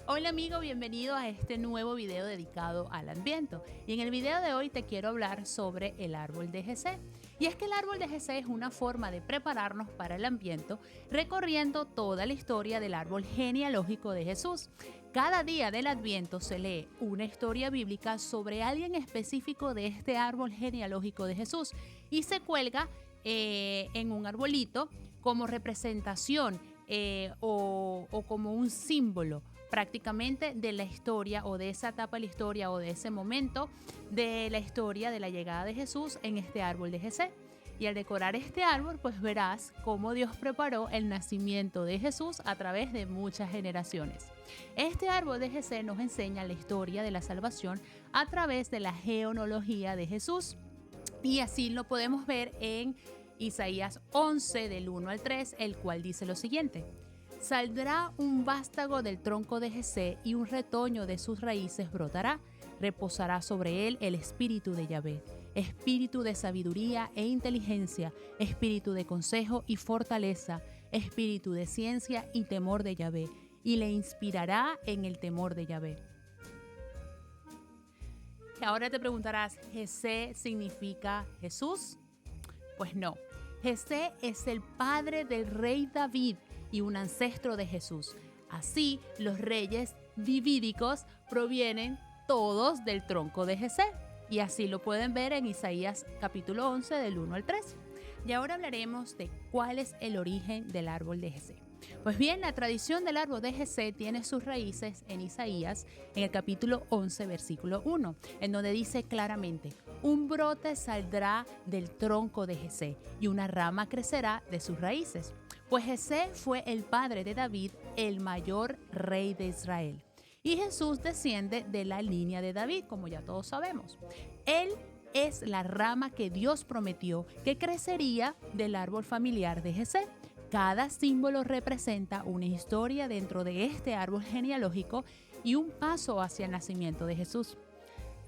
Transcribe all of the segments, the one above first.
Hola amigo, bienvenido a este nuevo video dedicado al Adviento. Y en el video de hoy te quiero hablar sobre el árbol de Jesé. Y es que el árbol de Jesé es una forma de prepararnos para el Adviento, recorriendo toda la historia del árbol genealógico de Jesús. Cada día del Adviento se lee una historia bíblica sobre alguien específico de este árbol genealógico de Jesús y se cuelga en un arbolito como representación o como un símbolo prácticamente de la historia o de esa etapa de la historia o de ese momento de la historia de la llegada de Jesús en este árbol de Jesé. Y al decorar este árbol, pues verás cómo Dios preparó el nacimiento de Jesús a través de muchas generaciones. Este árbol de Jesé nos enseña la historia de la salvación a través de la genealogía de Jesús. Y así lo podemos ver en Isaías 11 del 1 al 3, el cual dice lo siguiente: Saldrá un vástago del tronco de Jesé y un retoño de sus raíces brotará. Reposará sobre él el espíritu de Yahvé, espíritu de sabiduría e inteligencia, espíritu de consejo y fortaleza, espíritu de ciencia y temor de Yahvé, y le inspirará en el temor de Yahvé. Ahora te preguntarás, ¿Jesé significa Jesús? Pues no, Jesé es el padre del rey David y un ancestro de Jesús. Así, los reyes davídicos provienen todos del tronco de Jesé. Y así lo pueden ver en Isaías capítulo 11 del 1 al 3. Y ahora hablaremos de cuál es el origen del árbol de Jesé. Pues bien, la tradición del árbol de Jesé tiene sus raíces en Isaías, en el capítulo 11, versículo 1, en donde dice claramente: un brote saldrá del tronco de Jesé y una rama crecerá de sus raíces. Pues Jesé fue el padre de David, el mayor rey de Israel. Y Jesús desciende de la línea de David, como ya todos sabemos. Él es la rama que Dios prometió que crecería del árbol familiar de Jesé. Cada símbolo representa una historia dentro de este árbol genealógico y un paso hacia el nacimiento de Jesús.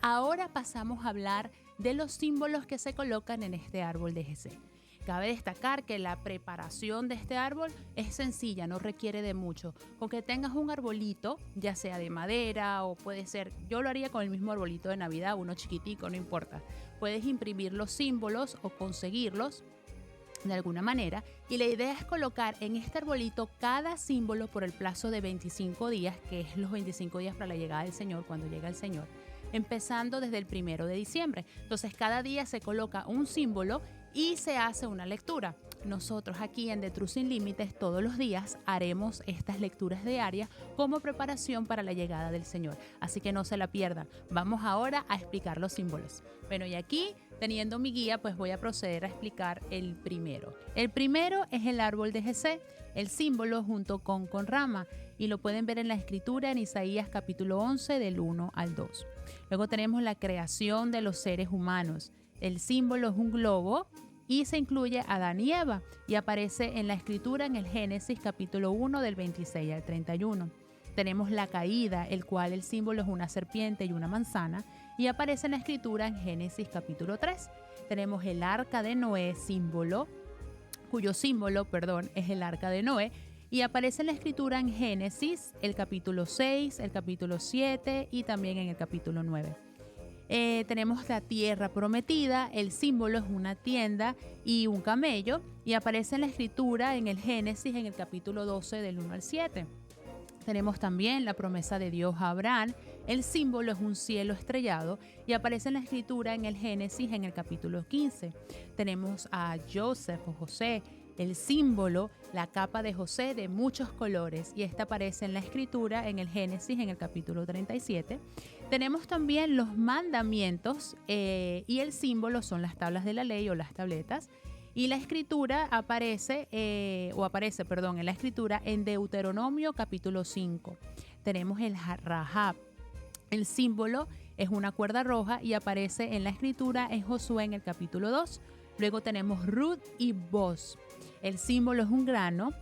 Ahora pasamos a hablar de los símbolos que se colocan en este árbol de Jesé. Cabe destacar que la preparación de este árbol es sencilla, no requiere de mucho. Con que tengas un arbolito, ya sea de madera o puede ser, yo lo haría con el mismo arbolito de Navidad, uno chiquitico, no importa. Puedes imprimir los símbolos o conseguirlos de alguna manera, y la idea es colocar en este arbolito cada símbolo por el plazo de 25 días, que es los 25 días para la llegada del Señor, cuando llega el Señor, empezando desde el 1 de diciembre. Entonces cada día se coloca un símbolo y se hace una lectura. Nosotros aquí en The Truth Sin Límites todos los días haremos estas lecturas diarias como preparación para la llegada del Señor. Así que no se la pierdan. Vamos ahora a explicar los símbolos. Bueno, y aquí, teniendo mi guía, pues voy a proceder a explicar el primero. El primero es el árbol de Jesé, el símbolo junto con rama, y lo pueden ver en la escritura en Isaías capítulo 11 del 1 al 2. Luego tenemos la creación de los seres humanos. El símbolo es un globo y se incluye a Adán y Eva y aparece en la escritura en el Génesis capítulo 1 del 26 al 31. Tenemos la caída, el cual el símbolo es una serpiente y una manzana y aparece en la escritura en Génesis capítulo 3. Tenemos el arca de Noé, cuyo símbolo es el arca de Noé y aparece en la escritura en Génesis el capítulo 6, el capítulo 7 y también en el capítulo 9. Tenemos la tierra prometida, el símbolo es una tienda y un camello y aparece en la escritura en el Génesis en el capítulo 12 del 1 al 7. Tenemos también la promesa de Dios a Abraham, el símbolo es un cielo estrellado y aparece en la escritura en el Génesis en el capítulo 15. Tenemos a Joseph o José, el símbolo, la capa de José de muchos colores y esta aparece en la escritura en el Génesis en el capítulo 37. Tenemos también los mandamientos y el símbolo son las tablas de la ley o las tabletas. Y la escritura aparece en la escritura en Deuteronomio capítulo 5. Tenemos el Rahab. El símbolo es una cuerda roja y aparece en la escritura en Josué en el capítulo 2. Luego tenemos Ruth y Boz. El símbolo es un grano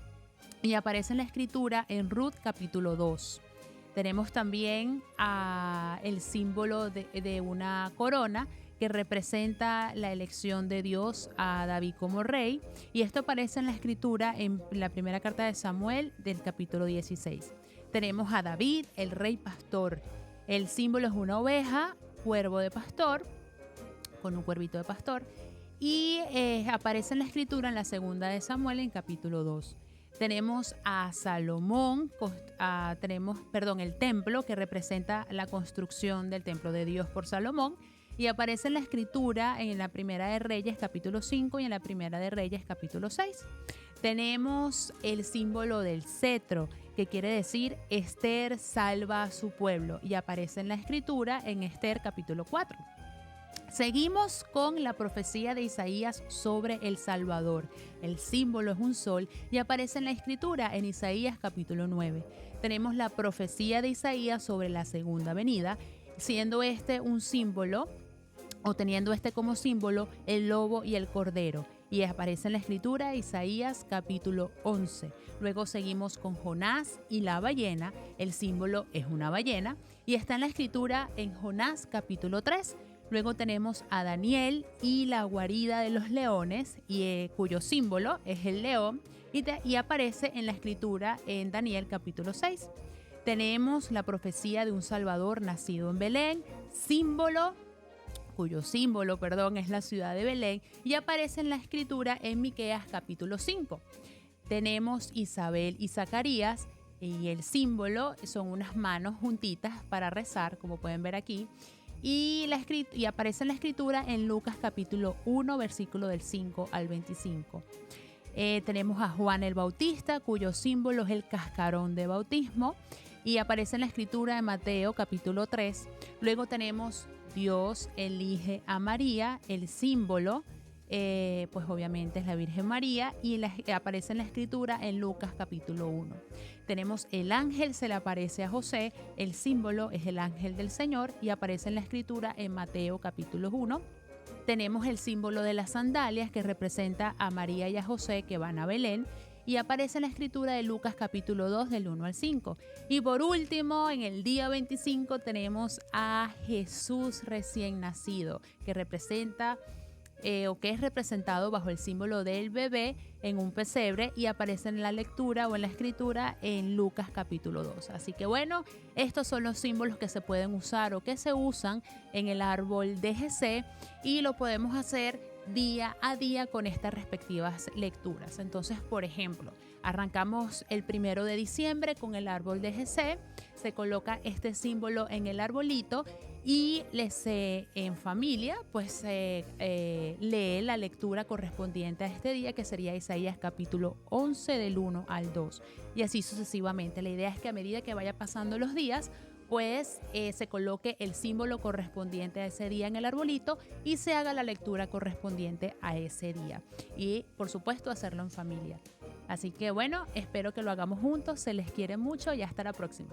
y aparece en la escritura en Ruth capítulo 2. Tenemos también el símbolo de una corona que representa la elección de Dios a David como rey. Y esto aparece en la escritura en la primera carta de Samuel del capítulo 16. Tenemos a David, el rey pastor. El símbolo es una oveja, cuervo de pastor, con un cuervito de pastor. Y aparece en la escritura en la segunda de Samuel en capítulo 2. Tenemos a Salomón, el templo que representa la construcción del templo de Dios por Salomón. Y aparece en la escritura en la primera de Reyes capítulo 5 y en la primera de Reyes capítulo 6. Tenemos el símbolo del cetro, que quiere decir Esther salva a su pueblo, y aparece en la escritura en Esther capítulo 4. Seguimos con la profecía de Isaías sobre el Salvador. El símbolo es un sol y aparece en la escritura en Isaías capítulo 9. Tenemos la profecía de Isaías sobre la segunda venida, siendo este un símbolo o teniendo este como símbolo el lobo y el cordero. Y aparece en la escritura Isaías capítulo 11. Luego seguimos con Jonás y la ballena. El símbolo es una ballena y está en la escritura en Jonás capítulo 3. Luego tenemos a Daniel y la guarida de los leones, cuyo símbolo es el león, y aparece en la escritura en Daniel capítulo 6. Tenemos la profecía de un Salvador nacido en Belén, cuyo símbolo es la ciudad de Belén, y aparece en la escritura en Miqueas capítulo 5. Tenemos Isabel y Zacarías, y el símbolo son unas manos juntitas para rezar, como pueden ver aquí. Y aparece en la escritura en Lucas capítulo 1, versículo del 5 al 25. Tenemos a Juan el Bautista, cuyo símbolo es el cascarón de bautismo, y aparece en la escritura de Mateo capítulo 3. Luego tenemos Dios elige a María, el símbolo, pues obviamente es la Virgen María, y aparece en la escritura en Lucas capítulo 1. Tenemos el ángel se le aparece a José, el símbolo es el ángel del Señor y aparece en la escritura en Mateo capítulo 1. Tenemos el símbolo de las sandalias que representa a María y a José que van a Belén y aparece en la escritura de Lucas capítulo 2 del 1 al 5. Y por último, en el día 25 tenemos a Jesús recién nacido, que representa que es representado bajo el símbolo del bebé en un pesebre y aparece en la lectura o en la escritura en Lucas capítulo 2. Así que bueno, estos son los símbolos que se pueden usar o que se usan en el árbol de Jesé y lo podemos hacer día a día con estas respectivas lecturas. Entonces, por ejemplo, arrancamos el 1 de diciembre con el árbol de Jesé, se coloca este símbolo en el arbolito y en familia pues lee la lectura correspondiente a este día, que sería Isaías capítulo 11 del 1 al 2 y así sucesivamente. La idea es que a medida que vaya pasando los días pues se coloque el símbolo correspondiente a ese día en el arbolito y se haga la lectura correspondiente a ese día y por supuesto hacerlo en familia. Así que bueno, espero que lo hagamos juntos, se les quiere mucho y hasta la próxima.